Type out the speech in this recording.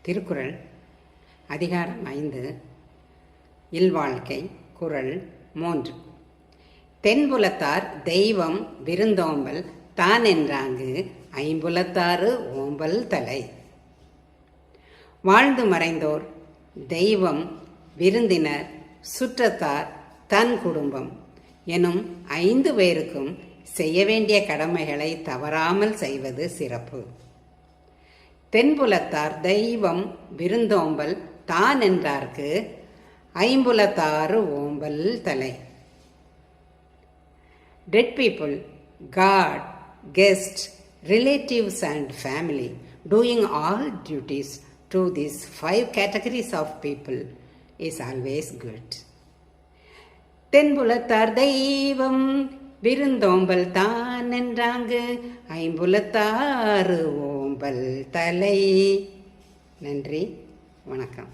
திருக்குறள் அதிகாரம் 5 இல்வாழ்க்கை குறள் 3. தென்புலத்தார் தெய்வம் விருந்தோம்பல் தான் என்றாங்கு ஐம்புலத்தாறு ஓம்பல் தலை. வாழ்ந்து மறைந்தோர் தெய்வம் விருந்தினர் சுற்றத்தார் தன் குடும்பம் எனும் 5 பேருக்கும் செய்ய வேண்டிய கடமைகளை தவறாமல் செய்வது சிறப்பு. தென்புலத்தார் தெய்வம் விருந்தோம்பல் தான் என்றார்க்கு ஐம்புலத்தாறு ஓம்பல் தலை. Dead people, God, guests, relatives and family doing all duties to these 5 categories of people is always good. தென்புலத்தார் தெய்வம் விருந்தோம்பல் தான் என்றாங்கு ஐம்புலத்தாறு ஓம்பல் தலை. நன்றி, வணக்கம்.